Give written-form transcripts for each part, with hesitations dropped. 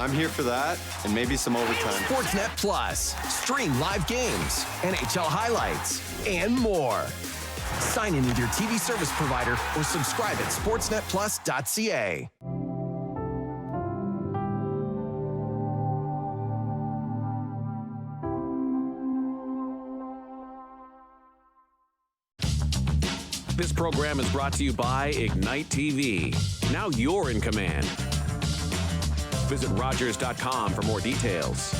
I'm here for that and maybe some overtime. Sportsnet Plus. Stream live games, NHL highlights, and more. Sign in with your TV service provider or subscribe at sportsnetplus.ca. This program is brought to you by Ignite TV. Now you're in command. Visit Rogers.com for more details.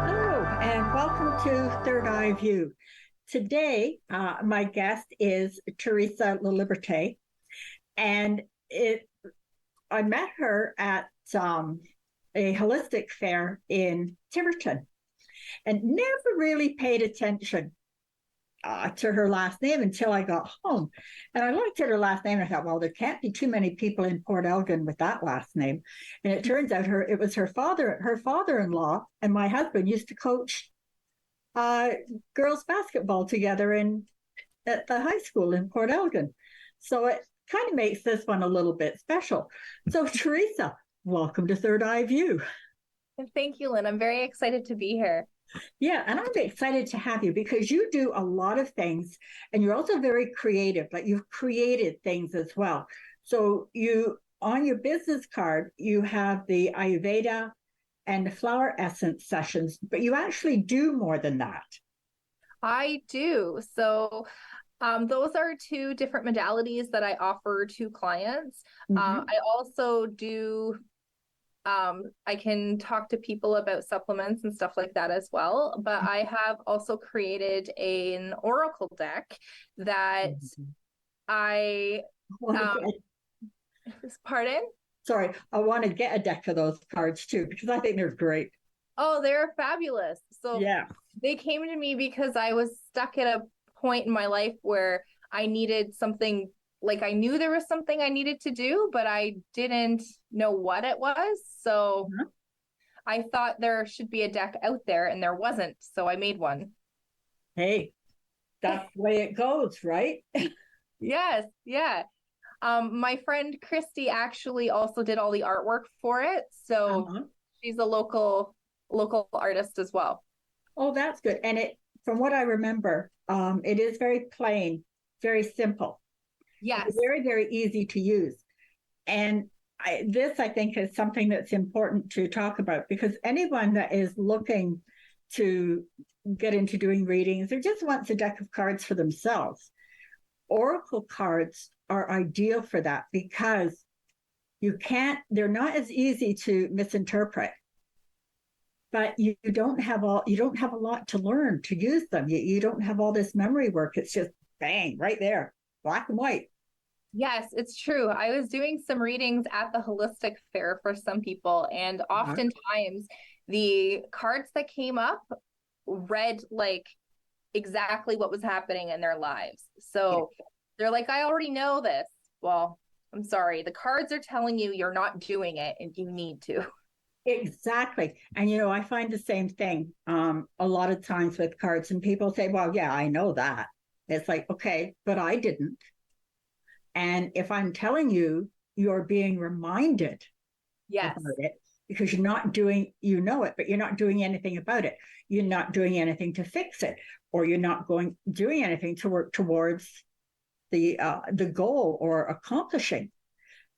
Hello, and welcome to Third Eye View. Today, my guest is Theresa Laliberte, and I met her at a holistic fair in Tiverton and never really paid attention to her last name until I got home. And I looked at her last name and I thought, well, there can't be too many people in Port Elgin with that last name. And it turns out it was her father-in-law and my husband used to coach girls basketball together at the high school in Port Elgin. So it kind of makes this one a little bit special. So Theresa, welcome to Third Eye View. Thank you, Lynn. I'm very excited to be here. Yeah, and I'm excited to have you because you do a lot of things and you're also very creative. Like you've created things as well. So on your business card, you have the Ayurveda and the flower essence sessions, but you actually do more than that. I do. So those are two different modalities that I offer to clients. I also do, I can talk to people about supplements and stuff like that as well. But I have also created an oracle deck that pardon? Sorry, I want to get a deck of those cards too, because I think they're great. Oh, they're fabulous. So yeah, they came to me because I was stuck at a point in my life where I needed something, like I knew there was something I needed to do, but I didn't know what it was. So I thought there should be a deck out there and there wasn't. So I made one. Hey, that's the way it goes, right? Yes. Yeah. My friend Christy actually also did all the artwork for it. So she's a local artist as well. Oh, that's good. And from what I remember, it is very plain, very simple. Yes. It's very, very easy to use. And this, I think, is something that's important to talk about because anyone that is looking to get into doing readings or just wants a deck of cards for themselves, oracle cards are ideal for that because they're not as easy to misinterpret. But you don't have a lot to learn to use them. You don't have all this memory work. It's just bang, right there, black and white. Yes, it's true. I was doing some readings at the holistic fair for some people, and oftentimes the cards that came up read like exactly what was happening in their lives. So they're like, I already know this. Well, I'm sorry. The cards are telling you you're not doing it and you need to. Exactly. And, I find the same thing a lot of times with cards and people say, well, yeah, I know that. It's like, okay, but I didn't. And if I'm telling you, you're being reminded about it because you're not doing, it, but you're not doing anything about it. You're not doing anything to fix it, or you're not doing anything to work towards the goal or accomplishing.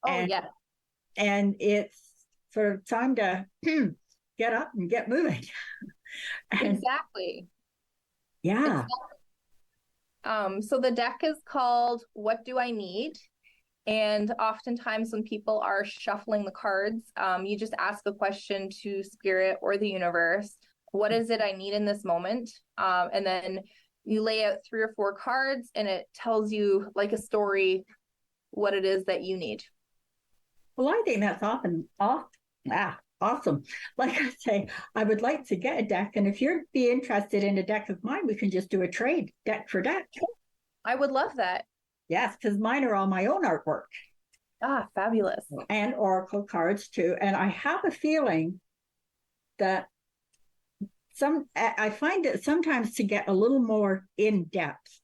And it's sort of time to get up and get moving. Exactly. Yeah. So the deck is called What Do I Need? And oftentimes when people are shuffling the cards, you just ask a question to spirit or the universe. What is it I need in this moment? And then you lay out 3 or 4 cards and it tells you like a story, what it is that you need. Well, I think that's awesome. Like I say, I would like to get a deck. And if you'd be interested in a deck of mine, we can just do a trade, deck for deck. I would love that. Yes, because mine are all my own artwork. Ah, fabulous. And oracle cards too. And I have a feeling that I find that sometimes to get a little more in depth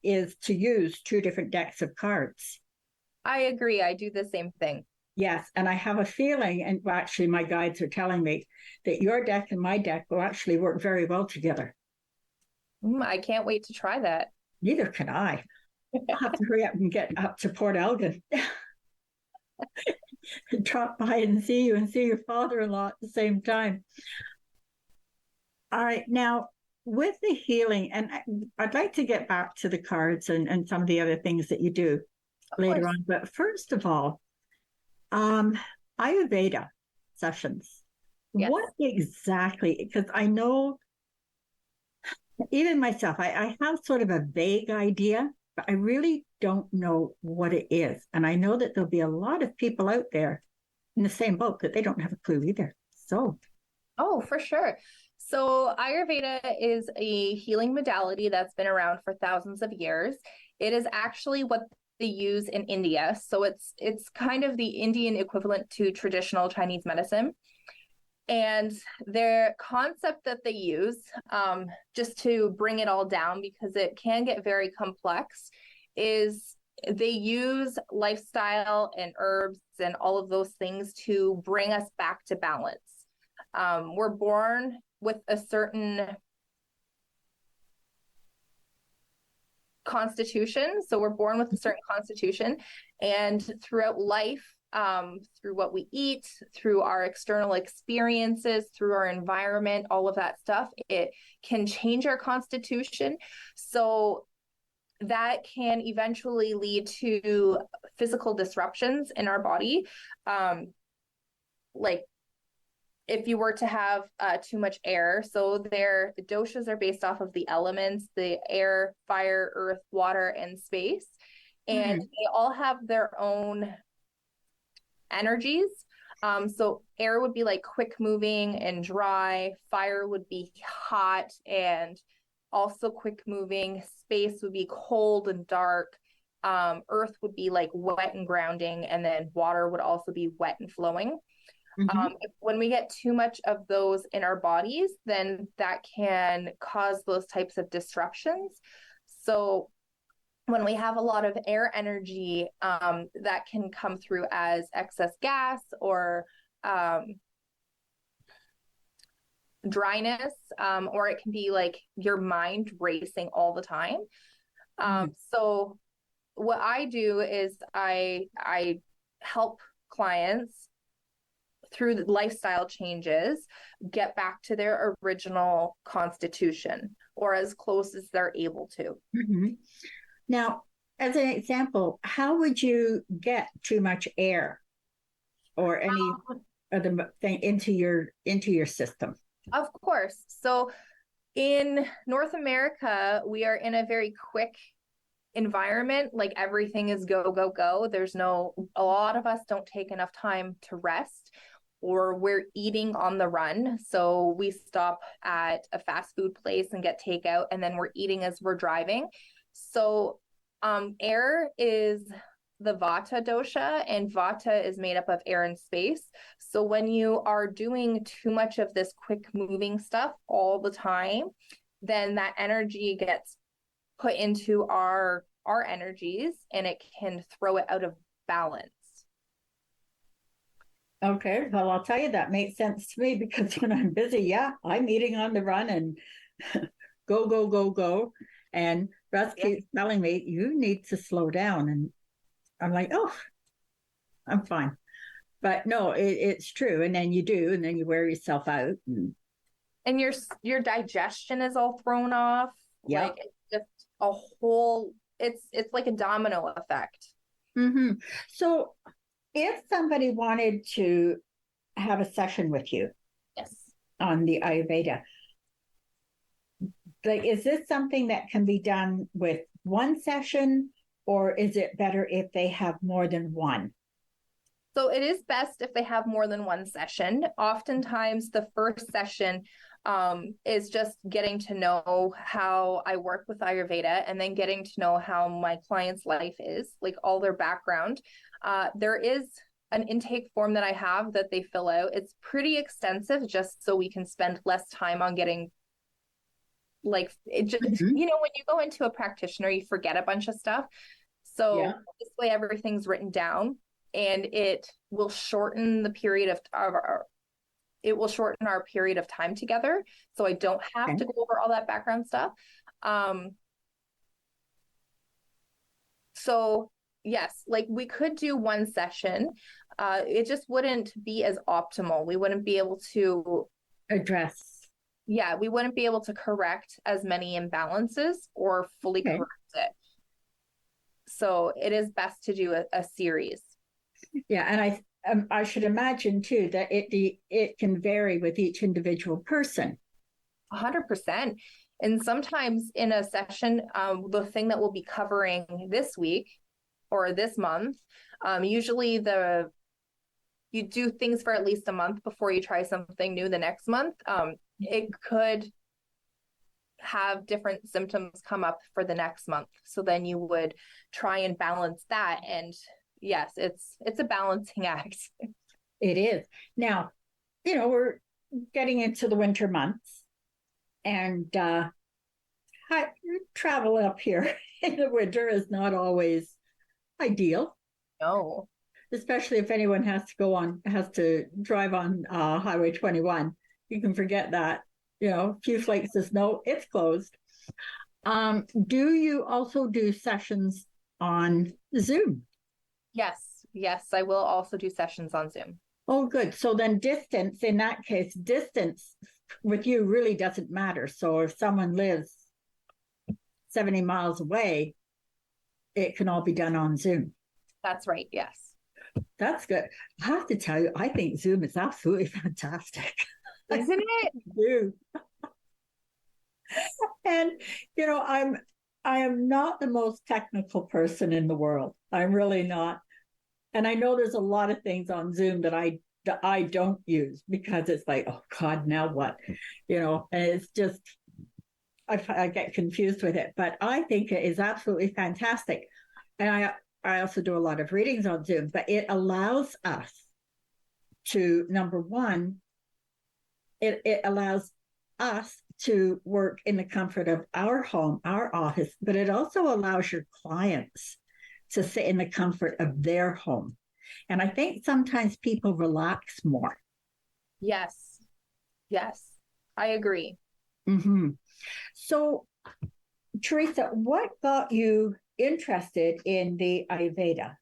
is to use two different decks of cards. I agree. I do the same thing. Yes, and I have a feeling, and actually my guides are telling me that your deck and my deck will actually work very well together. I can't wait to try that. Neither can I. I'll have to hurry up and get up to Port Elgin. Drop by and see you and see your father-in-law at the same time. All right, now with the healing, and I'd like to get back to the cards and some of the other things that you do later on. But first of all, Ayurveda sessions. Yes. What exactly? Because I know, even myself, I have sort of a vague idea, but I really don't know what it is. And I know that there'll be a lot of people out there in the same boat that they don't have a clue either. So. Oh, for sure. So Ayurveda is a healing modality that's been around for thousands of years. It is actually what they use in India. So it's kind of the Indian equivalent to traditional Chinese medicine. And their concept that they use, just to bring it all down, because it can get very complex, is they use lifestyle and herbs and all of those things to bring us back to balance. We're born with a certain constitution. So we're born with a certain constitution, and throughout life, through what we eat, through our external experiences, through our environment, all of that stuff, it can change our constitution. So that can eventually lead to physical disruptions in our body. Like if you were to have too much air, so the doshas are based off of the elements, the air, fire, earth, water, and space. And they all have their own energies. So air would be like quick moving and dry. Fire would be hot and also quick moving. Space would be cold and dark. Earth would be like wet and grounding. And then water would also be wet and flowing. When we get too much of those in our bodies, then that can cause those types of disruptions. So when we have a lot of air energy, that can come through as excess gas or dryness, or it can be like your mind racing all the time. So what I do is I help clients through the lifestyle changes get back to their original constitution, or as close as they're able to. Now, as an example, how would you get too much air or any other thing into your system? Of course. So in North America, we are in a very quick environment. Like everything is go, go, go. A lot of us don't take enough time to rest, or we're eating on the run. So we stop at a fast food place and get takeout, and then we're eating as we're driving. So air is the Vata dosha, and Vata is made up of air and space. So when you are doing too much of this quick moving stuff all the time, then that energy gets put into our energies, and it can throw it out of balance. Okay, well, I'll tell you, that makes sense to me, because when I'm busy, I'm eating on the run and go, go, go, go. And Russ keeps telling me, you need to slow down. And I'm like, oh, I'm fine. But no, it's true. And then you do, and then you wear yourself out. And your digestion is all thrown off. Yeah. Like it's just a whole, it's like a domino effect. So if somebody wanted to have a session with you on the Ayurveda, like, is this something that can be done with one session, or is it better if they have more than one? So it is best if they have more than one session. Oftentimes the first session is just getting to know how I work with Ayurveda, and then getting to know how my client's life is, like all their background. There is an intake form that I have that they fill out. It's pretty extensive just so we can spend less time on getting like it just Mhm. when you go into a practitioner, you forget a bunch of stuff. So Yeah. this way everything's written down, and it will shorten the period of our period of time together. So I don't have Okay. to go over all that background stuff. So yes, like we could do one session. It just wouldn't be as optimal. We wouldn't be able to Address. we wouldn't be able to correct as many imbalances or fully Okay. correct it. So it is best to do a series. Yeah, and I should imagine too that it can vary with each individual person. 100%. And sometimes in a session, the thing that we'll be covering this week or this month, usually you do things for at least a month before you try something new the next month. It could have different symptoms come up for the next month. So then you would try and balance that. And yes, it's a balancing act. It is. Now, we're getting into the winter months, and travel up here in the winter is not always ideal, No. especially if anyone has to drive on Highway 21. You can forget that. A few flakes of snow, it's closed. Do you also do sessions on Zoom? Yes, I will also do sessions on Zoom. Oh, good. So then in that case, distance with you really doesn't matter. So if someone lives 70 miles away, it can all be done on Zoom. That's right, yes. That's good. I have to tell you, I think Zoom is absolutely fantastic. Isn't it? I do. And, I am not the most technical person in the world. I'm really not. And I know there's a lot of things on Zoom that I don't use because it's like, oh God, now what? And it's just, I get confused with it. But I think it is absolutely fantastic. And I also do a lot of readings on Zoom, but it allows us to, number one, it allows us to work in the comfort of our home, our office, but it also allows your clients to sit in the comfort of their home. And I think sometimes people relax more. Yes, I agree. Mm-hmm. So, Theresa, what got you interested in the Ayurveda?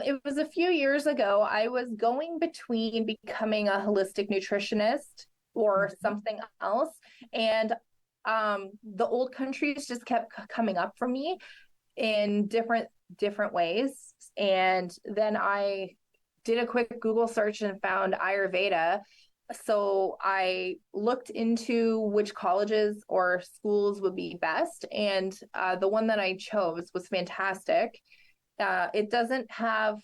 It was a few years ago. I was going between becoming a holistic nutritionist or something else. And the old countries just kept coming up for me in different ways. And then I did a quick Google search and found Ayurveda. So I looked into which colleges or schools would be best. And the one that I chose was fantastic. It doesn't have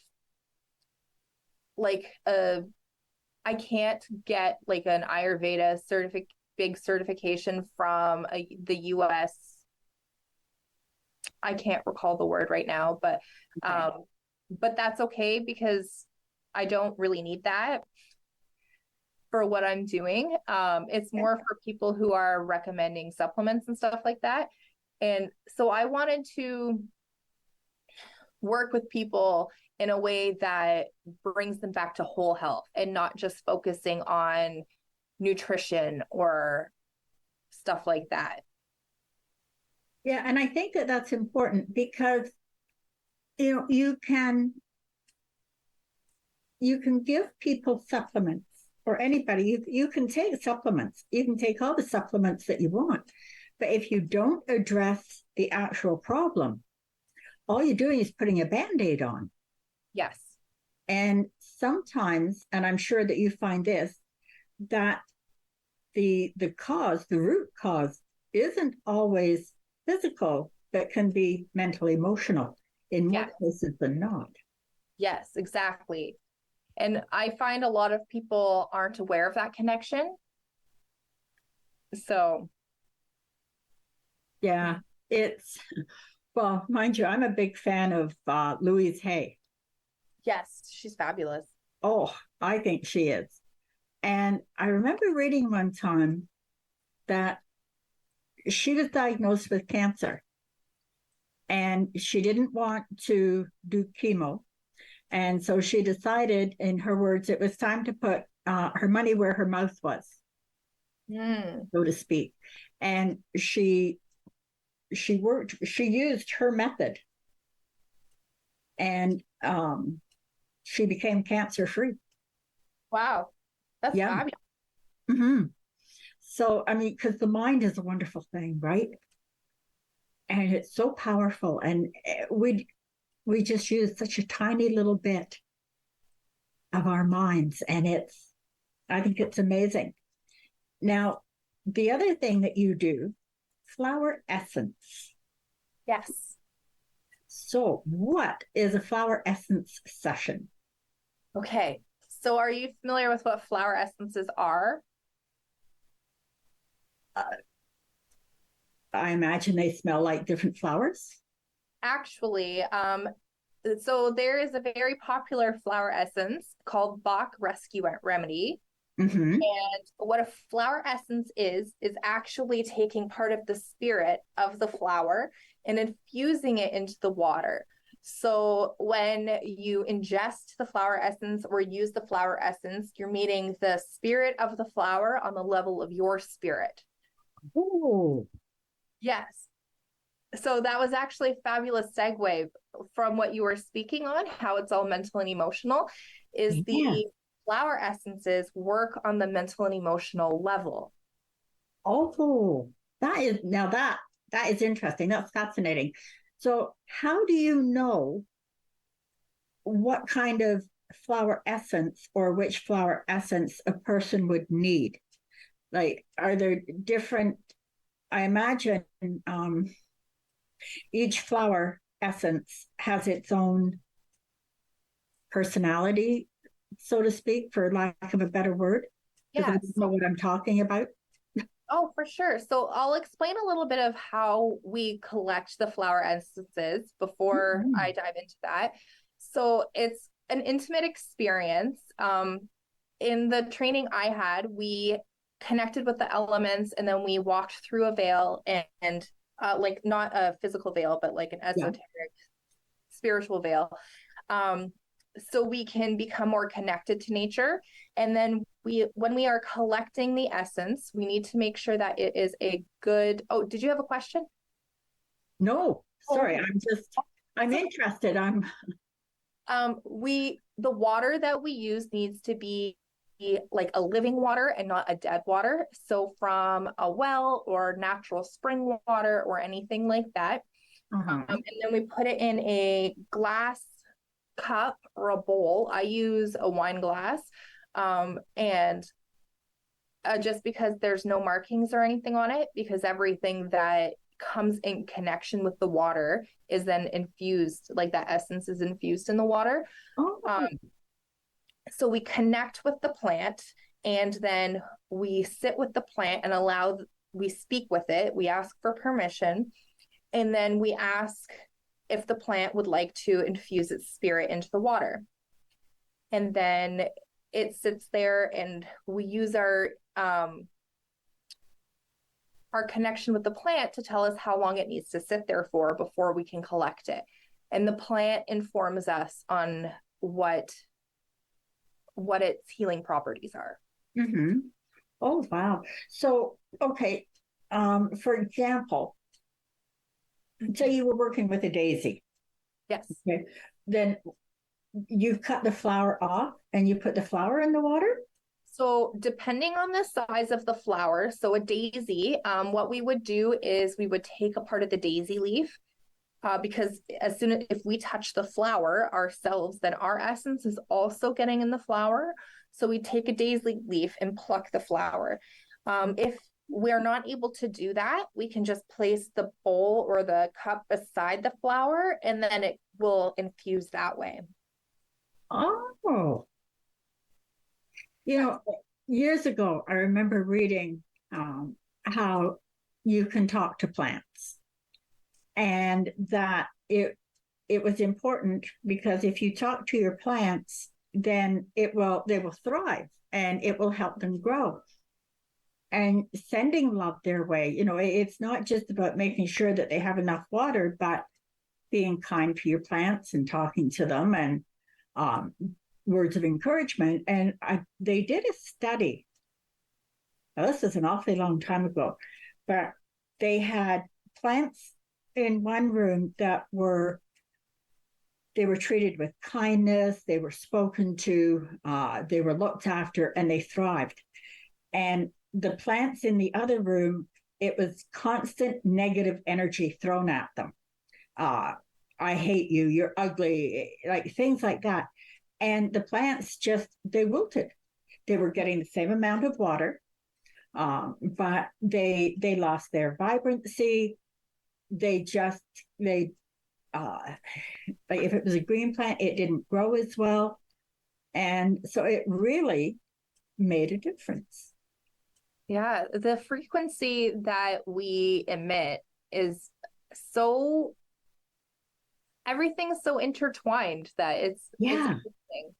I can't get like an Ayurveda big certification from the US. I can't recall the word right now, but that's okay because I don't really need that for what I'm doing. It's more for people who are recommending supplements and stuff like that. And so I wanted to work with people in a way that brings them back to whole health and not just focusing on nutrition or stuff like that. Yeah, and I think that that's important because you can give people supplements, or anybody. You can take supplements. You can take all the supplements that you want, but if you don't address the actual problem, all you're doing is putting a Band-Aid on. Yes. And sometimes, and I'm sure that you find this, that the root cause isn't always physical, but can be mentally emotional in more cases than not. Yes, exactly. And I find a lot of people aren't aware of that connection. So. Yeah, well, mind you, I'm a big fan of Louise Hay. Yes, she's fabulous. Oh, I think she is. And I remember reading one time that she was diagnosed with cancer and she didn't want to do chemo. And so she decided, in her words, it was time to put her money where her mouth was, so to speak. And she used her method, and she became cancer free. Wow, that's fabulous. Mm-hmm. So, I mean, because the mind is a wonderful thing, right? And it's so powerful. And we just use such a tiny little bit of our minds. And I think it's amazing. Now, the other thing that you do, flower essence. Yes. So, what is a flower essence session? Okay. So are you familiar with what flower essences are? I imagine they smell like different flowers. Actually, so there is a very popular flower essence called Bach Rescue Remedy. Mm-hmm. And what a flower essence is actually taking part of the spirit of the flower and infusing it into the water. So when you ingest the flower essence or use the flower essence, you're meeting the spirit of the flower on the level of your spirit. Oh. Yes. So that was actually a fabulous segue from what you were speaking on, how it's all mental and emotional, is the flower essences work on the mental and emotional level. Oh, that is interesting. That's fascinating. So how do you know what kind of flower essence or which flower essence a person would need? Like, are there different, I imagine each flower essence has its own personality, so to speak, for lack of a better word. Because I don't know what I'm talking about. Oh, for sure. So I'll explain a little bit of how we collect the flower essences before I dive into that. So it's an intimate experience. In the training I had, we connected with the elements and then we walked through a veil and like not a physical veil, but like an esoteric spiritual veil. So we can become more connected to nature. And then when we are collecting the essence, we need to make sure that it is a good, oh, did you have a question? No, sorry. I'm interested. The water that we use needs to be like a living water and not a dead water. So from a well or natural spring water or anything like that. And then we put it in a glass cup or a bowl. I use a wine glass. And just because there's no markings or anything on it, because everything that comes in connection with the water is then infused, like that essence is infused in the water. So we connect with the plant and then we sit with the plant and we speak with it. We ask for permission. And then we ask if the plant would like to infuse its spirit into the water. And then it sits there and we use our connection with the plant to tell us how long it needs to sit there for before we can collect it. And the plant informs us on what its healing properties are. Mm-hmm. Oh, wow. So, okay. For example, say you were working with a daisy. Yes. Okay. Then you cut the flower off and you put the flower in the water? So depending on the size of the flower, so a daisy, what we would do is we would take a part of the daisy leaf because if we touch the flower ourselves, then our essence is also getting in the flower. So we take a daisy leaf and pluck the flower. If we're not able to do that, we can just place the bowl or the cup beside the flower and then it will infuse that way. Oh. Years ago, I remember reading how you can talk to plants and that it was important because if you talk to your plants, then they will thrive and it will help them grow. And sending love their way, it's not just about making sure that they have enough water, but being kind to your plants and talking to them and words of encouragement. And they did a study. Now, this is an awfully long time ago, but they had plants in one room that they were treated with kindness, they were spoken to, they were looked after, and they thrived. And the plants in the other room, it was constant negative energy thrown at them. I hate you, you're ugly, like things like that. And the plants they wilted. They were getting the same amount of water, but they lost their vibrancy. Like if it was a green plant, it didn't grow as well. And so it really made a difference. Yeah, the frequency that we emit is everything's so intertwined that it's interesting.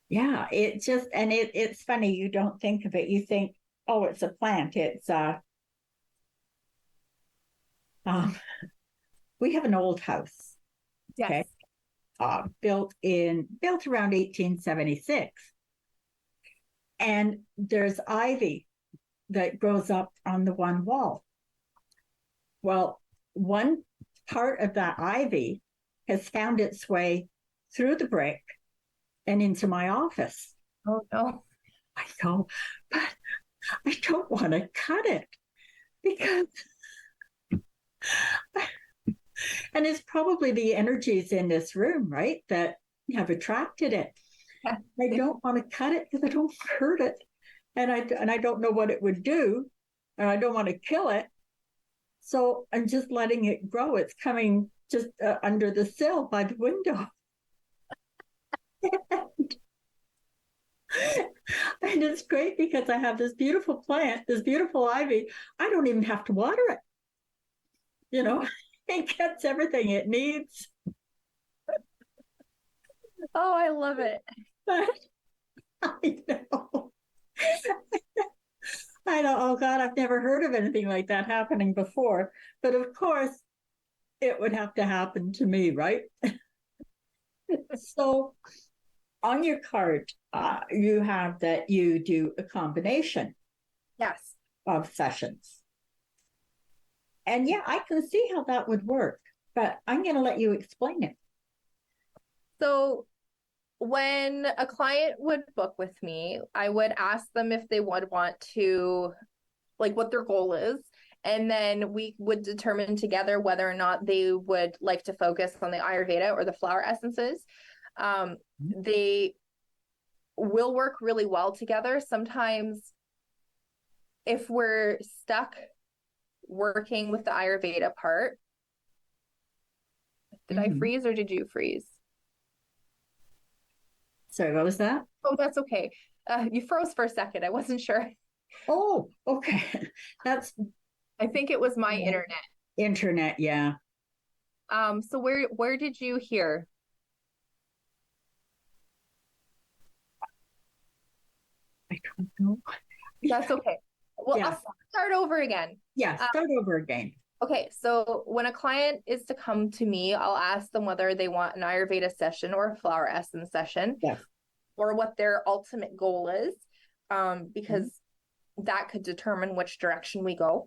Yeah, it's funny, you don't think of it. You think, oh, it's a plant. It's we have an old house. Yes. Okay. Built around 1876. And there's ivy that grows up on the one wall. Well, one part of that ivy has found its way through the brick and into my office. Oh, no. I know, but I don't want to cut it because, and it's probably the energies in this room, right, that have attracted it. Yeah. I don't want to cut it because I don't hurt it, and I don't know what it would do, and I don't want to kill it. So I'm just letting it grow. It's coming just under the sill by the window. And it's great because I have this beautiful plant, this beautiful ivy. I don't even have to water it. It gets everything it needs. Oh, I love it. But I know. I know. Oh, God, I've never heard of anything like that happening before. But of course, it would have to happen to me, right? So on your card, you have that you do a combination of sessions. And yeah, I can see how that would work, but I'm going to let you explain it. So when a client would book with me, I would ask them if they would want to, like, what their goal is. And then we would determine together whether or not they would like to focus on the Ayurveda or the flower essences. They will work really well together. Sometimes if we're stuck working with the Ayurveda part, did I freeze or did you freeze? Sorry, what was that? Oh, that's okay. You froze for a second. I wasn't sure. Oh, okay. I think it was my internet. Internet, yeah. So where did you hear? I don't know. That's okay. Well, yeah. I'll start over again. Yeah, start over again. Okay, so when a client is to come to me, I'll ask them whether they want an Ayurveda session or a flower essence session, or what their ultimate goal is, because that could determine which direction we go.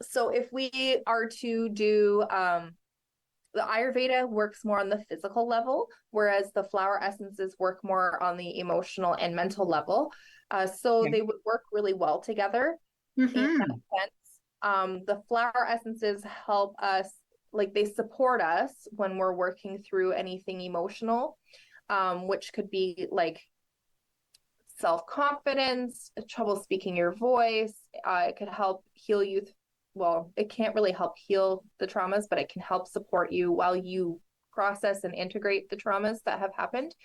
So if we are to do, the Ayurveda works more on the physical level, whereas the flower essences work more on the emotional and mental level. So they would work really well together in that sense. The flower essences help us, like they support us when we're working through anything emotional, which could be like self-confidence, trouble speaking your voice. It could help heal you. Well, it can't really help heal the traumas, but it can help support you while you process and integrate the traumas that have happened.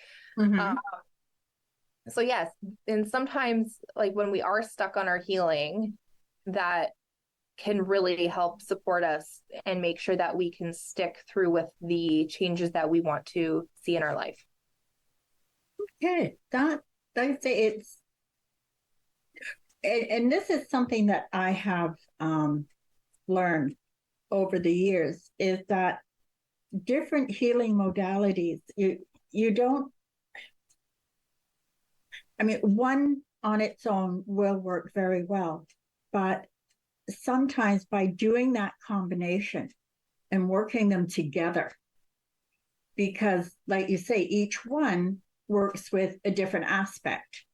So yes, and sometimes like when we are stuck on our healing, that can really help support us and make sure that we can stick through with the changes that we want to see in our life. Okay, that I say it's, and this is something that I have learned over the years, is that different healing modalities, you don't, I mean, one on its own will work very well, but sometimes by doing that combination and working them together, because like you say, each one works with a different aspect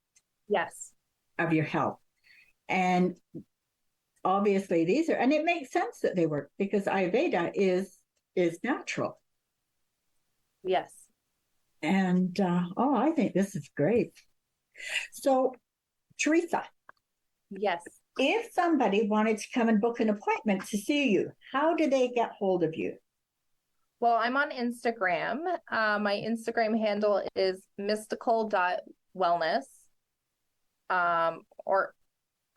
Yes. of your health. And obviously these are, and it makes sense that they work because Ayurveda is natural. Yes. And I think this is great. So, Theresa, Yes. if somebody wanted to come and book an appointment to see you, how do they get hold of you? Well, I'm on Instagram. My Instagram handle is mystical.wellness. Or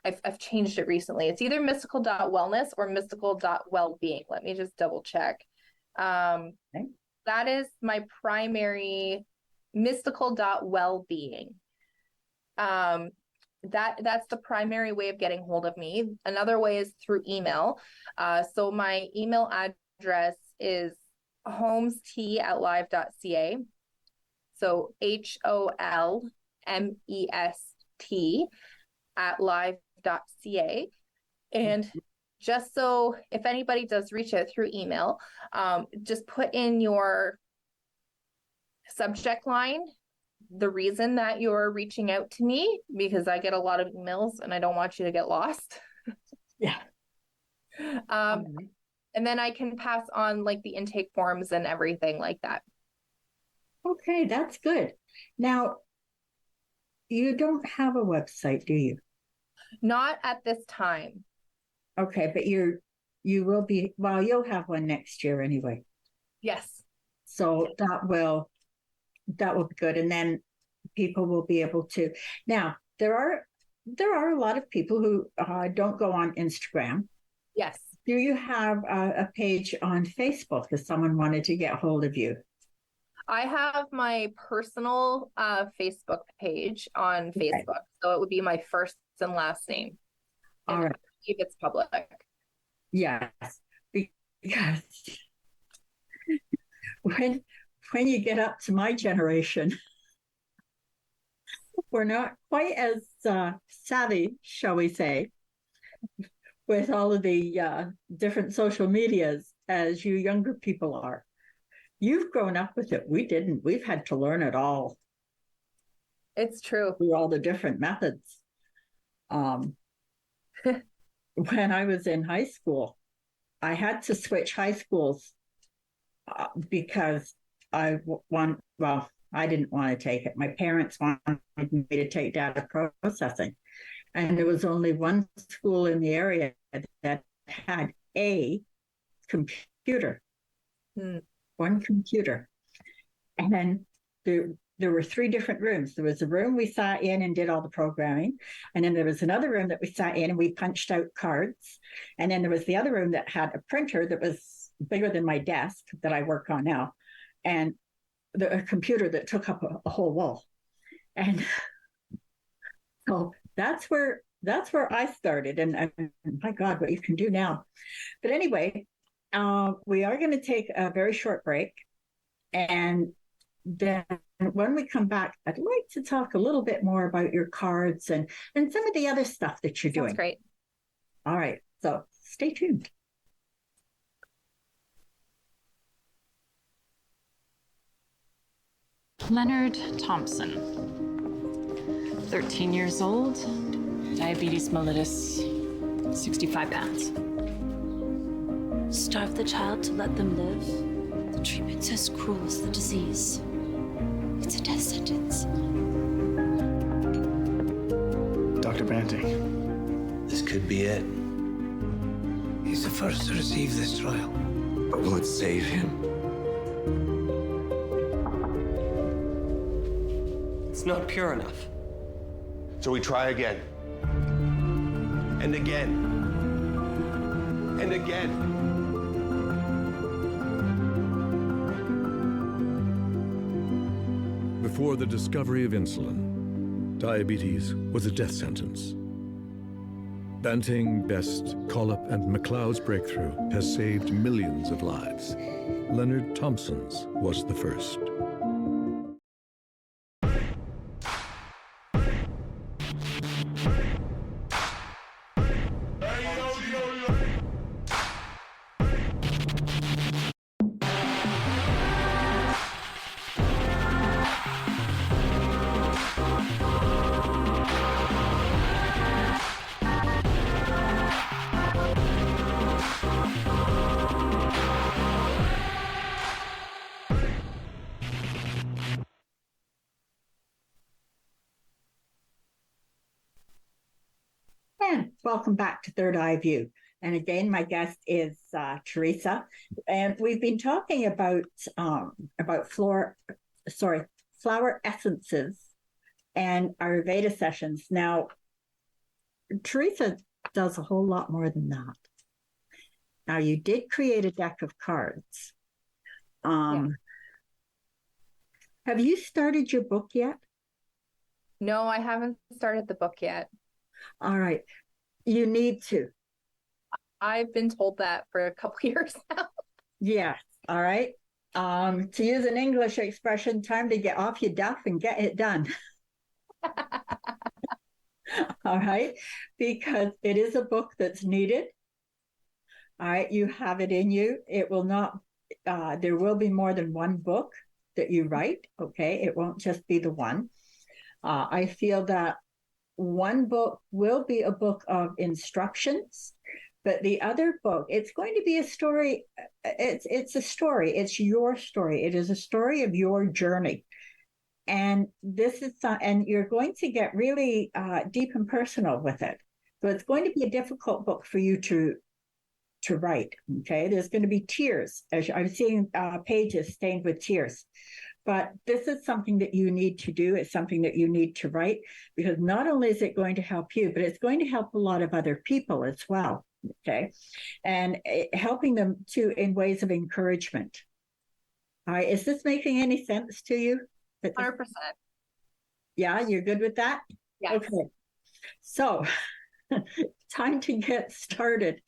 I've changed it recently. It's either mystical.wellness or mystical.wellbeing. Let me just double check. Okay. That is my primary, mystical.wellbeing. That's the primary way of getting hold of me. Another way is through email. So my email address is holmest@live.ca. So HOLMEST@live.ca. And just so if anybody does reach out through email, just put in your subject line the reason that you're reaching out to me, because I get a lot of emails and I don't want you to get lost. Yeah. And then I can pass on like the intake forms and everything like that. Okay, that's good. Now, you don't have a website, do you? Not at this time. Okay, but you will be, well, you'll have one next year anyway. Yes. So that will be good. And then people will be able to. Now, there are a lot of people who don't go on Instagram. Yes. Do you have a page on Facebook if someone wanted to get hold of you? I have my personal Facebook page on Facebook. So it would be my first and last name. And All right. I believe it's public. Yes. Because when you get up to my generation, we're not quite as savvy, shall we say, with all of the different social medias as you younger people are. You've grown up with it. We didn't. We've had to learn it all. It's true. Through all the different methods. When I was in high school, I had to switch high schools because I didn't want to take it. My parents wanted me to take data processing. And there was only one school in the area that had a computer. One computer. And then there were 3 different rooms. There was a room we sat in and did all the programming. And then there was another room that we sat in and we punched out cards. And then there was the other room that had a printer that was bigger than my desk that I work on now. And a computer that took up a whole wall. And so that's where I started. And my God, what you can do now. But anyway, we are going to take a very short break. And then when we come back, I'd like to talk a little bit more about your cards and some of the other stuff that you're doing. That's great. All right. So stay tuned. Leonard Thompson, 13 years old, diabetes mellitus, 65 pounds. Starve the child to let them live? The treatment's as cruel as the disease. It's a death sentence. Dr. Branting. This could be it. He's the first to receive this trial. But will it save him? It's not pure enough. So we try again. And again. and again. Before the discovery of insulin, diabetes was a death sentence. Banting, Best, Collip, and MacLeod's breakthrough has saved millions of lives. Leonard Thompson's was the first. And welcome back to Third Eye View. And again, my guest is Theresa, and we've been talking about flower essences and Ayurveda sessions. Now, Theresa does a whole lot more than that. Now, you did create a deck of cards. Yeah. Have you started your book yet? No, I haven't started the book yet. All right. You need to. I've been told that for a couple years now. Yes. All right. To use an English expression, time to get off your duff and get it done. All right. Because it is a book that's needed. All right. You have it in you. It will not, there will be more than one book that you write. Okay. It won't just be the one. I feel that one book will be a book of instructions, but the other book, it's going to be a story. It's a story. It's your story. It is a story of your journey. And this is, and you're going to get really deep and personal with it. So it's going to be a difficult book for you to write. Okay. There's going to be tears. As I'm seeing pages stained with tears. But this is something that you need to do. It's something that you need to write, because not only is it going to help you, but it's going to help a lot of other people as well. Okay. And helping them too in ways of encouragement. All right. Is this making any sense to you? 100%. Yeah, you're good with that? Yes. Okay. So time to get started.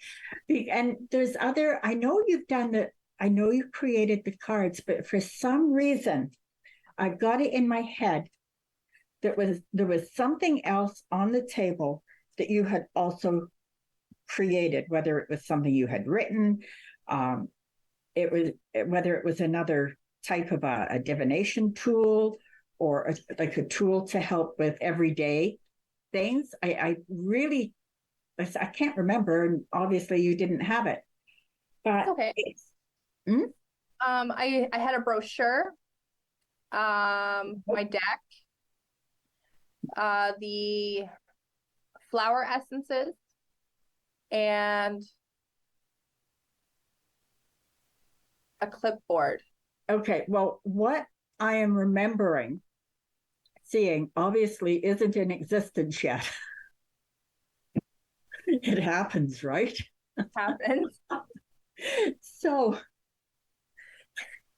And there's other, I know you've done the, I know you created the cards, but for some reason, I've got it in my head that there was something else on the table that you had also created, whether it was something you had written, whether it was another type of a divination tool or like a tool to help with everyday things. I can't remember, and obviously you didn't have it. But okay. I had a brochure, my deck, the flower essences, and a clipboard. Okay, well, what I am remembering seeing obviously isn't in existence yet. It happens, right? It happens. So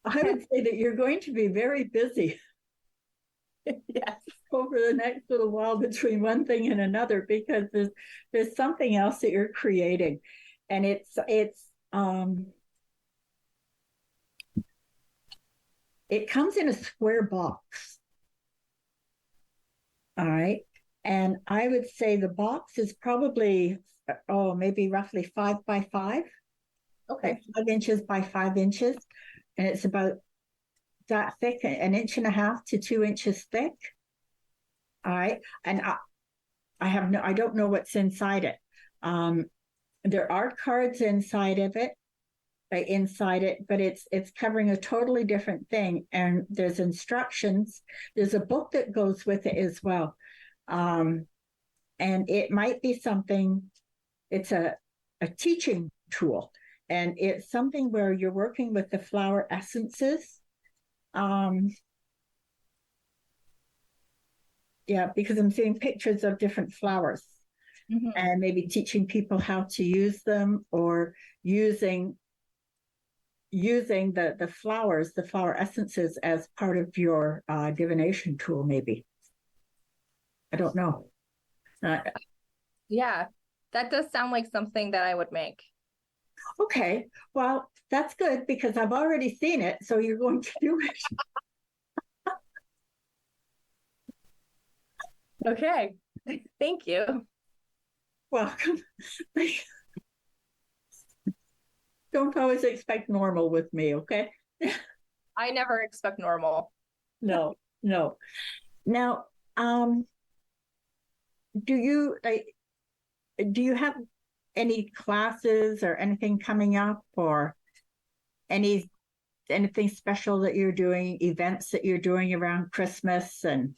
I would say that you're going to be very busy. Yes, over the next little while between one thing and another, because there's something else that you're creating, and it comes in a square box. All right, and I would say the box is probably maybe roughly 5 by 5. Okay, like 5 inches by 5 inches, and it's about that thick, 1.5 inches to 2 inches thick. All right. And I don't know what's inside it. There are cards inside of it, but it's covering a totally different thing. And there's instructions. There's a book that goes with it as well. And it might be something, it's a teaching tool. And it's something where you're working with the flower essences. Yeah, because I'm seeing pictures of different flowers. and maybe teaching people how to use them, or using the flowers, the flower essences, as part of your divination tool, maybe. I don't know. Yeah, that does sound like something that I would make. Okay, well, that's good because I've already seen it, so you're going to do it. Okay, thank you. Welcome. Don't always expect normal with me, okay? I never expect normal. No. Now, do you have any classes or anything coming up, or anything special that you're doing, events that you're doing around Christmas? And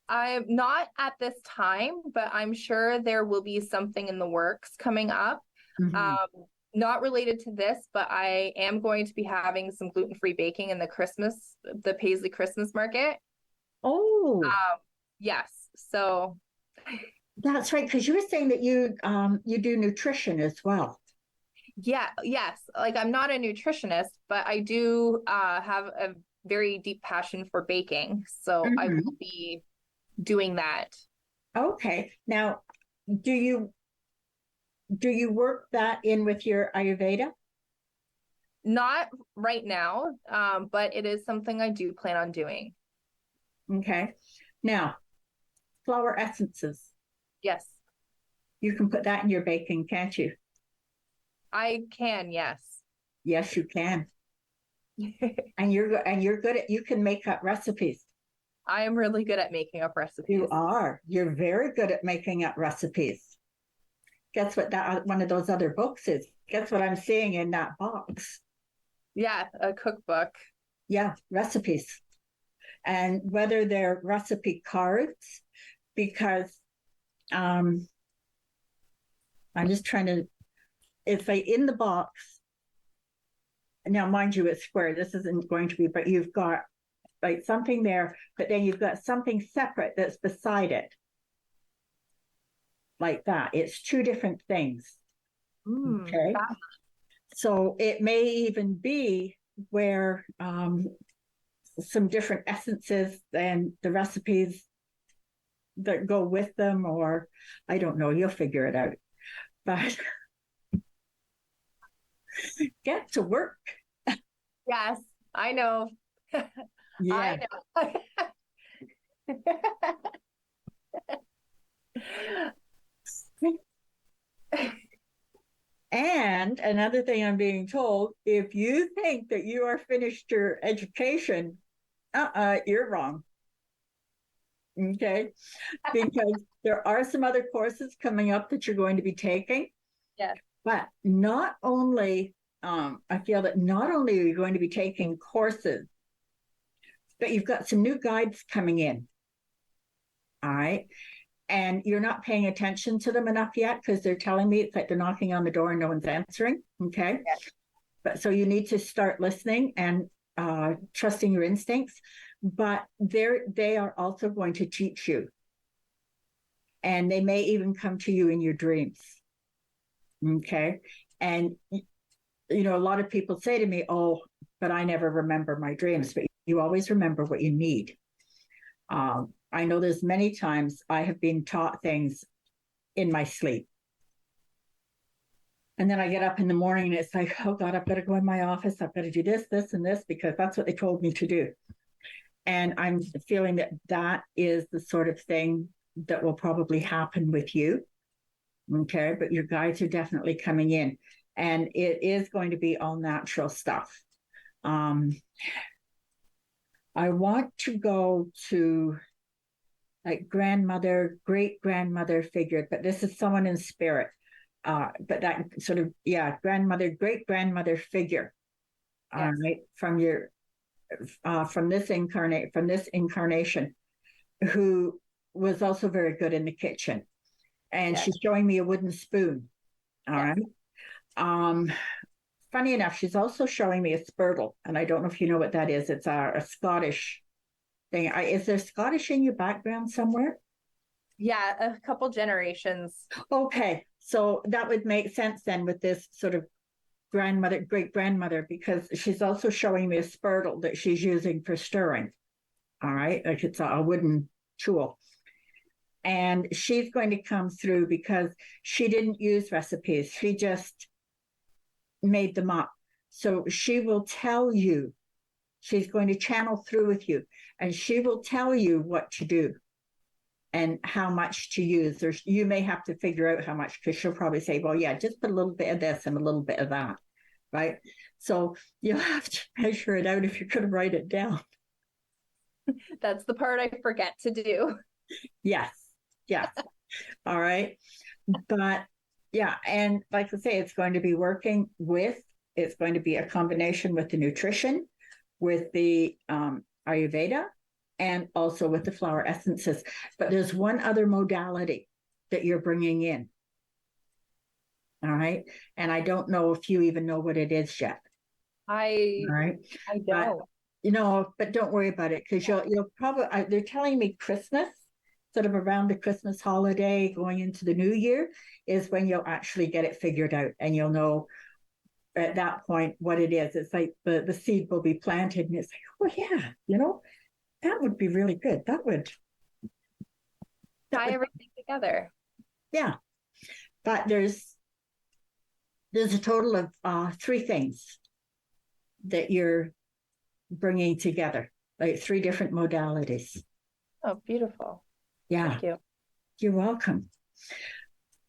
I'm not at this time, but I'm sure there will be something in the works coming up. Not related to this, but I am going to be having some gluten-free baking in the Paisley Christmas market. Oh, yes. So that's right, because you were saying that you do nutrition as well. Yeah, yes. Like, I'm not a nutritionist, but I do have a very deep passion for baking. So I will be doing that. Okay. Now, do you work that in with your Ayurveda? Not right now, but it is something I do plan on doing. Okay. Now, flower essences. Yes. You can put that in your baking, can't you? I can, yes. Yes, you can. And you're good at, you can make up recipes. I am really good at making up recipes. You are. You're very good at making up recipes. Guess what that one of those other books is? Guess what I'm seeing in that box? Yeah, a cookbook. Yeah, recipes. And whether they're recipe cards, because I'm just trying to, it's like in the box. Now, mind you, it's square. This isn't going to be, but you've got like something there, but then you've got something separate that's beside it. Like that. It's two different things. Okay. So it may even be where some different essences and the recipes that go with them, or I don't know, you'll figure it out. But get to work. Yes, I know. Yeah. I know. And another thing I'm being told, if you think that you are finished your education, you're wrong. Okay. Because there are some other courses coming up that you're going to be taking. Yes. But not only, I feel that not only are you going to be taking courses, but you've got some new guides coming in. All right. And you're not paying attention to them enough yet, because they're telling me it's like they're knocking on the door and no one's answering. Okay. Yes. But so you need to start listening and trusting your instincts. But they are also going to teach you. And they may even come to you in your dreams. Okay. And, you know, a lot of people say to me, oh, but I never remember my dreams. But you always remember what you need. I know there's many times I have been taught things in my sleep. And then I get up in the morning and it's like, oh God, I've got to go in my office. I've got to do this, this, and this, because that's what they told me to do. And I'm feeling that that is the sort of thing that will probably happen with you. Okay. But your guides are definitely coming in, and it is going to be all natural stuff. I want to go to like grandmother, great grandmother figure, but this is someone in spirit. But that sort of, grandmother, great grandmother figure. Yes. All right, from this incarnation, who was also very good in the kitchen, and yes. She's showing me a wooden spoon. All yes. Right. Funny enough, she's also showing me a spurtle, and I don't know if you know what that is. It's a Scottish thing. Is there Scottish in your background somewhere? Yeah, a couple generations. Okay, so that would make sense then with this sort of grandmother, great grandmother, because she's also showing me a spurtle that she's using for stirring. All right, like it's a wooden tool. And she's going to come through because she didn't use recipes, she just made them up. So she will tell you, she's going to channel through with you, and she will tell you what to do and how much to use. You may have to figure out how much, because she'll probably say, well, yeah, just put a little bit of this and a little bit of that, right? So you'll have to measure it out if you're going to write it down. That's the part I forget to do. Yes. All right. But yeah, and like I say, it's going to be it's going to be a combination with the nutrition, with the Ayurveda, and also with the flower essences. But there's one other modality that you're bringing in. All right. And I don't know if you even know what it is yet. I don't. But don't worry about it, because you'll probably, they're telling me Christmas, sort of around the Christmas holiday, going into the new year, is when you'll actually get it figured out, and you'll know at that point what it is. It's like the seed will be planted, and it's like, oh yeah, that would be really good. That would tie everything together. Yeah. But there's a total of 3 things that you're bringing together, like 3 different modalities. Oh, beautiful. Yeah. Thank you. You're welcome.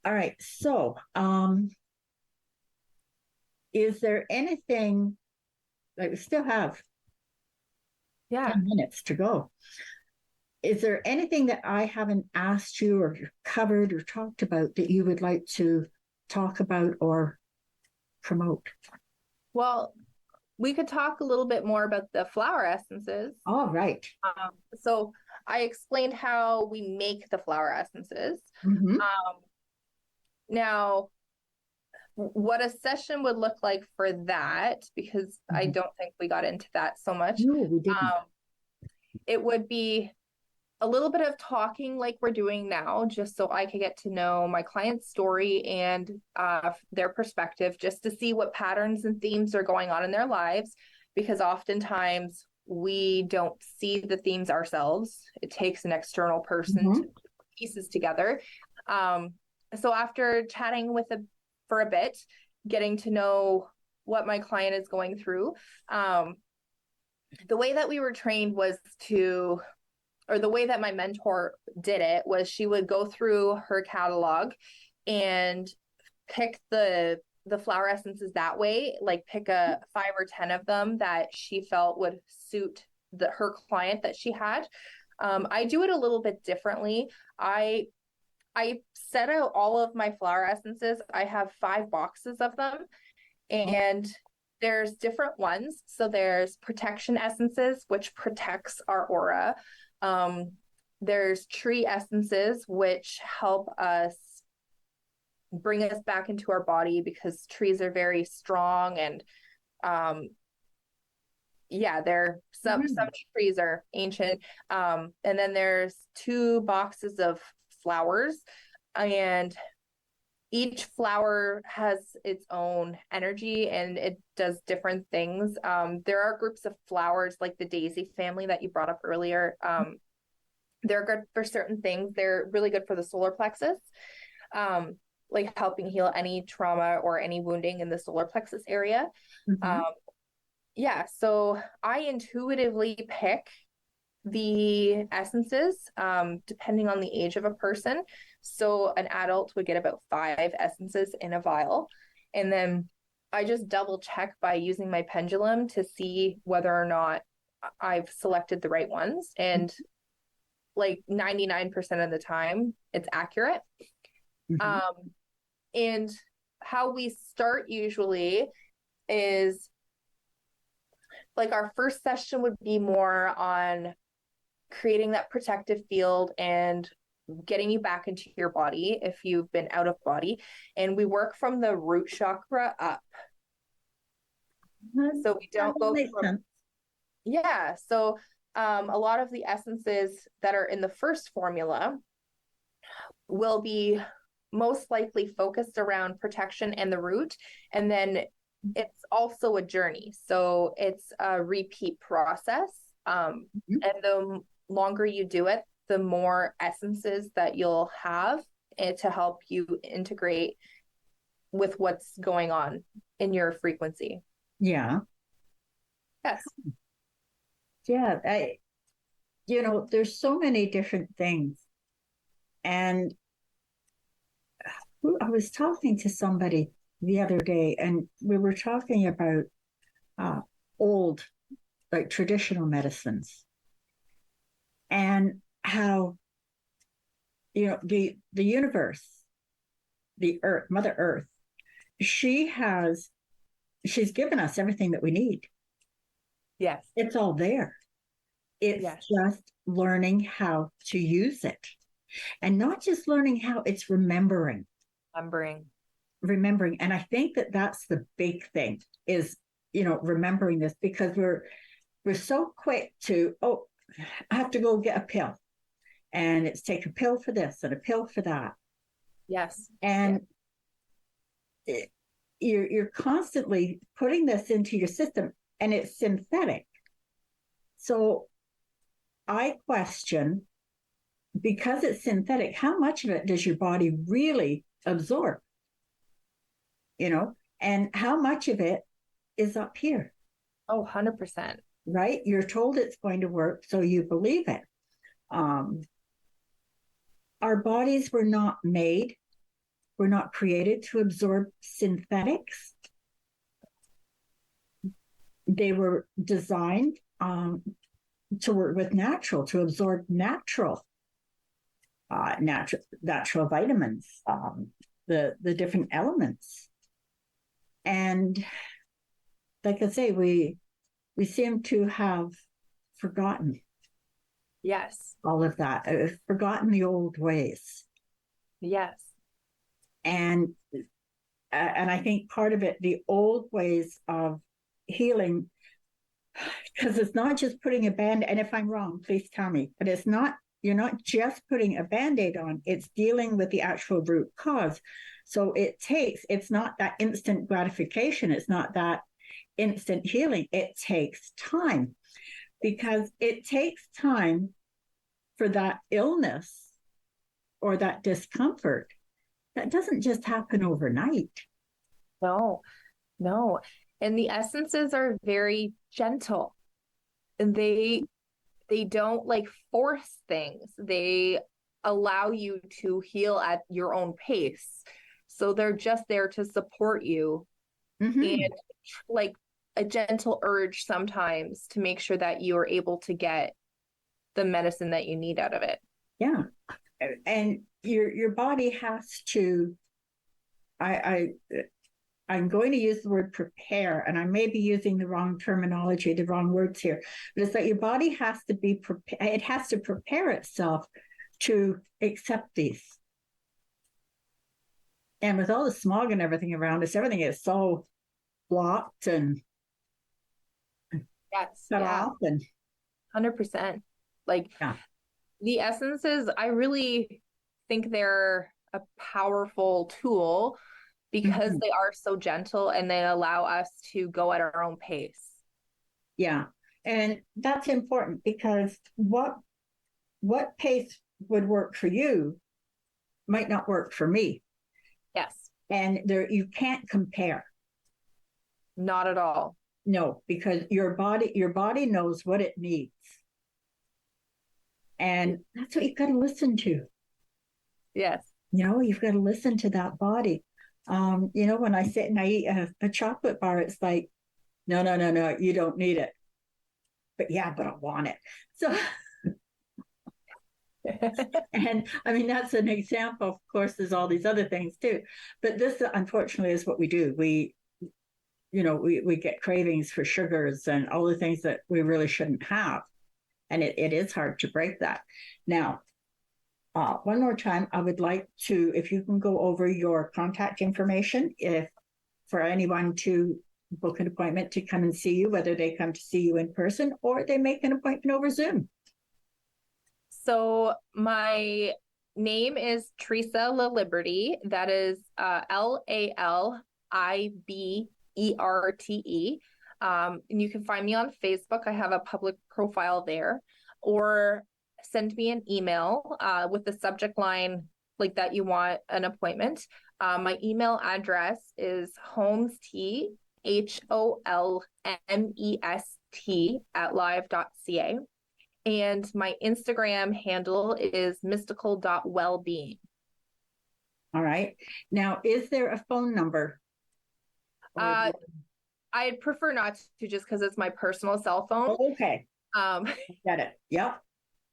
All right. So, is there anything, like we still have 10 minutes to go. Is there anything that I haven't asked you or covered or talked about that you would like to talk about or promote? Well, we could talk a little bit more about the flower essences. All right. So I explained how we make the flower essences. Mm-hmm. Now, what a session would look like for that, because I don't think we got into that so much. No, we didn't. It would be a little bit of talking like we're doing now, just so I could get to know my client's story and their perspective, just to see what patterns and themes are going on in their lives, because oftentimes we don't see the themes ourselves. It takes an external person to put pieces together. So after chatting for a bit, getting to know what my client is going through, the way that we were trained the way that my mentor did it was she would go through her catalog and pick the flower essences that way, like pick 5 or 10 of them that she felt would suit her client that she had. I do it a little bit differently. I set out all of my flower essences. I have 5 boxes of them, and there's different ones. So there's protection essences, which protects our aura. There's tree essences, which help us bring us back into our body, because trees are very strong, and some trees are ancient. And then there's 2 boxes of flowers, and each flower has its own energy and it does different things. There are groups of flowers like the daisy family that you brought up earlier. They're good for certain things. They're really good for the solar plexus, like helping heal any trauma or any wounding in the solar plexus area. So I intuitively pick the essences depending on the age of a person. So an adult would get about 5 essences in a vial, and then I just double check by using my pendulum to see whether or not I've selected the right ones, and like 99% of the time it's accurate. And how we start usually is, like, our first session would be more on creating that protective field and getting you back into your body if you've been out of body. And we work from the root chakra up. So we don't go from... So a lot of the essences that are in the first formula will be most likely focused around protection and the root. And then it's also a journey. So it's a repeat process. And the longer you do it, the more essences that you'll have to help you integrate with what's going on in your frequency. Yeah. Yes. Yeah. There's so many different things. And I was talking to somebody the other day, and we were talking about old, like traditional medicines, and how, the universe, the earth, Mother Earth, she's given us everything that we need. Yes. It's all there. It's just learning how to use it. And not just learning how, it's remembering. Remembering. And I think that that's the big thing is, remembering this, because we're so quick to, I have to go get a pill. And it's take a pill for this and a pill for that. Yes. And you're constantly putting this into your system, and it's synthetic. So I question, because it's synthetic, how much of it does your body really absorb? And how much of it is up here? Oh, 100%. Right? You're told it's going to work, so you believe it. Our bodies were not created to absorb synthetics. They were designed to work with natural, to absorb natural vitamins, the different elements. And like I say, we seem to have forgotten. Yes. All of that. Forgotten the old ways. Yes. And I think part of it, the old ways of healing, because it's not just putting a band, and if I'm wrong, please tell me, but you're not just putting a Band-Aid on, it's dealing with the actual root cause. So it's not that instant gratification. It's not that instant healing. It takes time, because it takes time for that illness or that discomfort. That doesn't just happen overnight. No. And the essences are very gentle, and they don't force things. They allow you to heal at your own pace. So they're just there to support you, and a gentle urge sometimes to make sure that you are able to get the medicine that you need out of it. Yeah. And your body has to, I'm going to use the word prepare, and I may be using the wrong terminology, the wrong words here, but it's that your body has to be prepared. It has to prepare itself to accept these. And with all the smog and everything around us, everything is so blocked and cut off. And 100%. The essences, I really think they're a powerful tool, because they are so gentle and they allow us to go at our own pace. Yeah. And that's important, because what pace would work for you might not work for me. Yes. And you can't compare. Not at all. No, because your body knows what it needs. And that's what you've got to listen to. Yes. You've got to listen to that body. When I sit and I eat a chocolate bar, it's like, no, you don't need it. But I want it. So, and I mean, that's an example. Of course, there's all these other things too. But this, unfortunately, is what we do. We get cravings for sugars and all the things that we really shouldn't have. And it is hard to break that. Now, one more time, I would like to, if you can go over your contact information, for anyone to book an appointment to come and see you, whether they come to see you in person or they make an appointment over Zoom. So my name is Theresa Laliberte. That is Laliberte. And you can find me on Facebook. I have a public profile there, or send me an email with the subject line like that you want an appointment. My email address is holmest, HOLMEST @live.ca. And my Instagram handle is mystical.wellbeing. All right. Now, is there a phone number? I'd prefer not to, just because it's my personal cell phone. Oh, okay. Get it. Yep.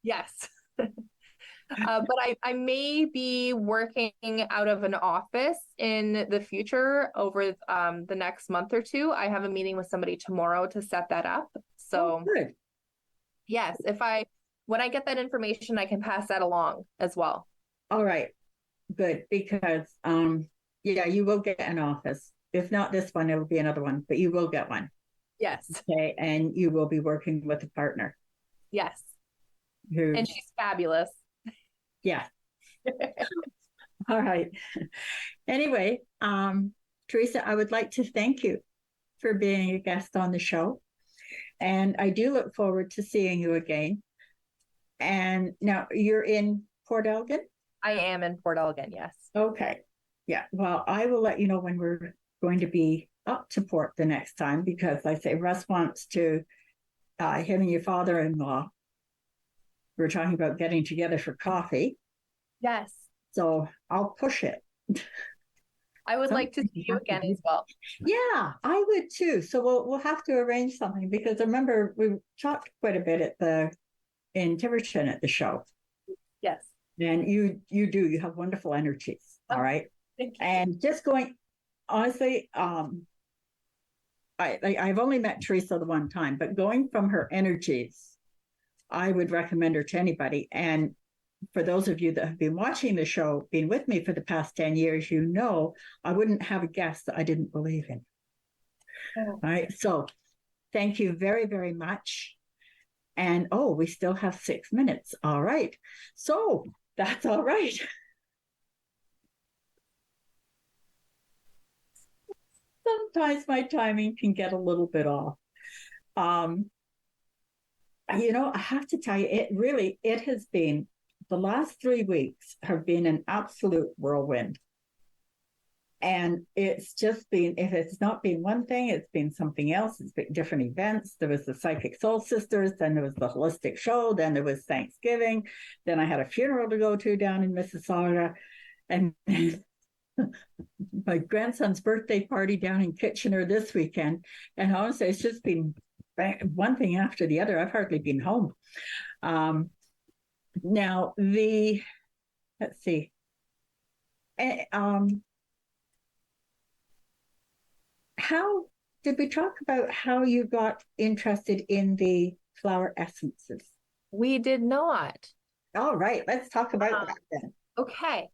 Yes. But I may be working out of an office in the future over the next month or two. I have a meeting with somebody tomorrow to set that up. So good. Yes, when I get that information, I can pass that along as well. All right. Good. Because you will get an office. If not this one, it will be another one, but you will get one. Yes. Okay. And you will be working with a partner. Yes. And she's fabulous. Yeah. All right. Anyway, Theresa, I would like to thank you for being a guest on the show. And I do look forward to seeing you again. And now you're in Port Elgin? I am in Port Elgin, yes. Okay. Yeah. Well, I will let you know when we're going to be up to Port the next time, because I say Russ wants to, him and your father-in-law, we're talking about getting together for coffee. Yes. So I'll push it. I would like to see you again as well. Yeah, I would too. So we'll have to arrange something, because I remember we talked quite a bit in Tiverton at the show. Yes. And you have wonderful energies. All right. Thank you. And just going, honestly, I've only met Theresa the one time, but going from her energies, I would recommend her to anybody. And for those of you that have been watching the show, been with me for the past 10 years, you know, I wouldn't have a guest that I didn't believe in. Oh. All right. So thank you very, very much. And we still have 6 minutes. All right. So that's all right. Sometimes my timing can get a little bit off. I have to tell you, it has been, the last 3 weeks have been an absolute whirlwind. And it's just been, if it's not been one thing, it's been something else. It's been different events. There was the Psychic Soul Sisters, then there was the Holistic Show, then there was Thanksgiving, then I had a funeral to go to down in Mississauga, and my grandson's birthday party down in Kitchener this weekend. And honestly, it's just been one thing after the other. I've hardly been home. Now, let's see. How did we talk about how you got interested in the flower essences? We did not. All right, let's talk about that then. Okay.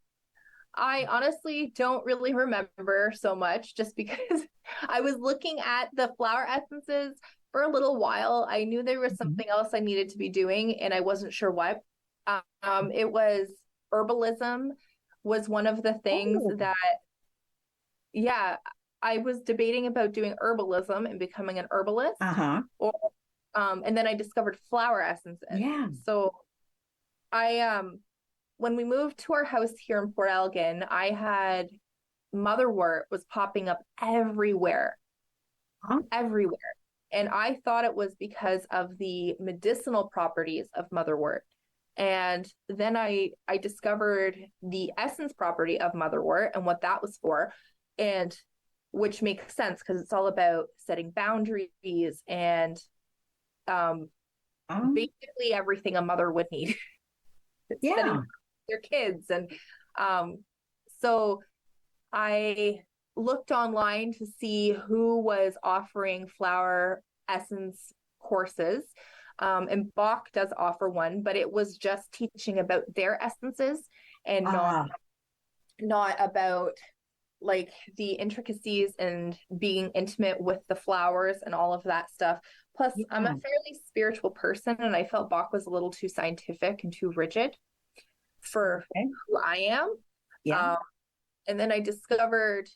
I honestly don't really remember so much, just because I was looking at the flower essences for a little while. I knew there was something else I needed to be doing, and I wasn't sure what. It was herbalism was one of the things that, I was debating about doing herbalism and becoming an herbalist. And then I discovered flower essences. Yeah. So when we moved to our house here in Port Elgin, I had motherwort was popping up everywhere. Everywhere. And I thought it was because of the medicinal properties of motherwort. And then I discovered the essence property of motherwort and what that was for, and which makes sense because it's all about setting boundaries and basically everything a mother would need. Setting their kids. And so I looked online to see who was offering flower essence courses. And Bach does offer one, but it was just teaching about their essences and not about like the intricacies and being intimate with the flowers and all of that stuff. Plus, I'm a fairly spiritual person, and I felt Bach was a little too scientific and too rigid. for who I am. Yeah. And then I discovered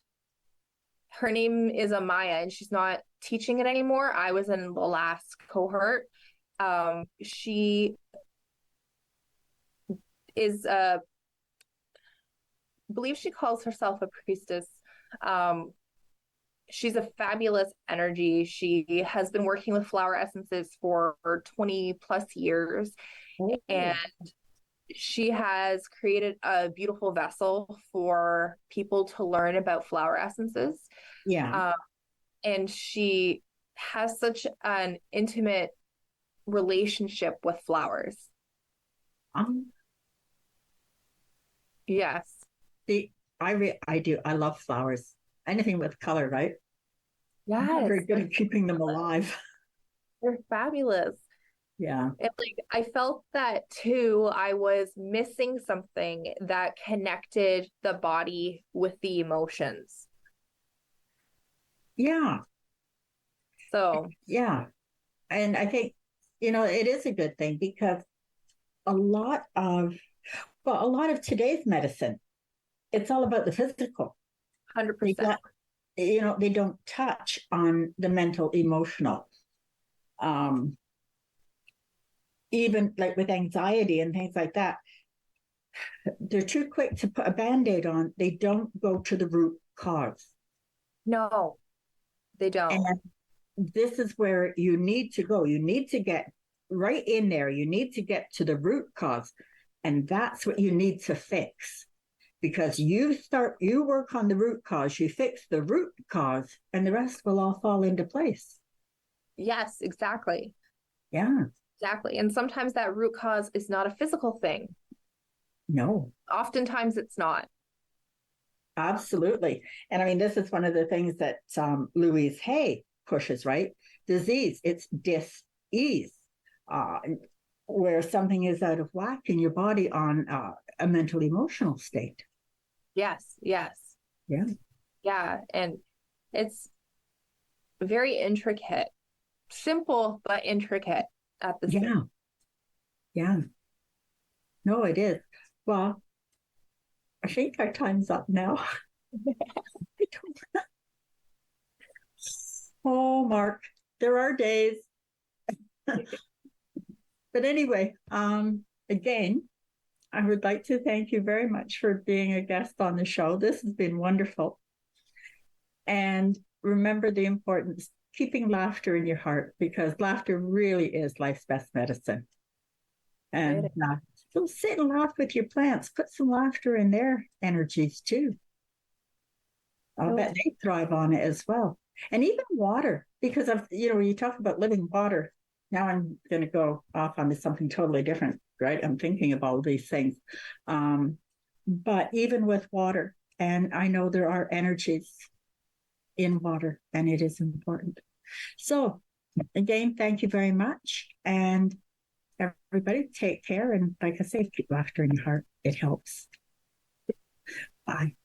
her name is Amaya, and she's not teaching it anymore. I was in the last cohort. She is I believe she calls herself a priestess. She's a fabulous energy. She has been working with flower essences for 20 plus years. And she has created a beautiful vessel for people to learn about flower essences. Yeah. And she has such an intimate relationship with flowers. Yes. See, I do. I love flowers. Anything with color, right? Yes. I'm very good at keeping them alive. They're fabulous. Yeah. And like I felt that too. I was missing something that connected the body with the emotions. Yeah. So yeah. And I think, it is a good thing because a lot of today's medicine, it's all about the physical. 100%. They don't touch on the mental, emotional. Even like with anxiety and things like that, they're too quick to put a Band-Aid on. They don't go to the root cause. No, they don't. And this is where you need to go. You need to get right in there. You need to get to the root cause. And that's what you need to fix. Because you work on the root cause, you fix the root cause, and the rest will all fall into place. Yes, exactly. Yeah. Exactly. And sometimes that root cause is not a physical thing. No. Oftentimes it's not. Absolutely. And I mean, this is one of the things that Louise Hay pushes, right? Disease, it's dis-ease, where something is out of whack in your body on a mental emotional state. Yes. Yeah. And it's very intricate, simple, but intricate at the same. Yeah. No, it is. Well, I think our time's up now. Oh, Mark, there are days. But anyway, again, I would like to thank you very much for being a guest on the show. This has been wonderful. And remember the importance, keeping laughter in your heart, because laughter really is life's best medicine. And so sit and laugh with your plants. Put some laughter in their energies too. I'll bet they thrive on it as well. And even water, because you talk about living water. Now I'm going to go off onto something totally different, right? I'm thinking of all these things. But even with water, and I know there are energies in water, and it is important. So again, thank you very much. And everybody take care. And like I say, keep laughter in your heart. It helps. Bye.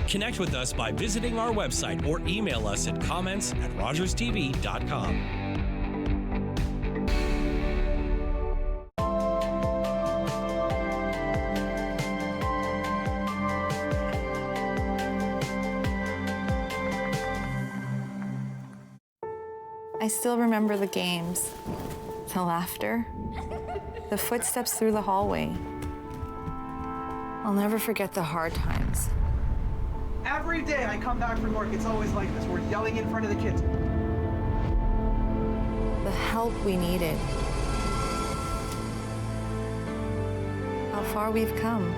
Connect with us by visiting our website or email us at comments@rogerstv.com. I still remember the games, the laughter, the footsteps through the hallway. I'll never forget the hard times. Every day I come back from work, it's always like this. We're yelling in front of the kids. The help we needed. How far we've come.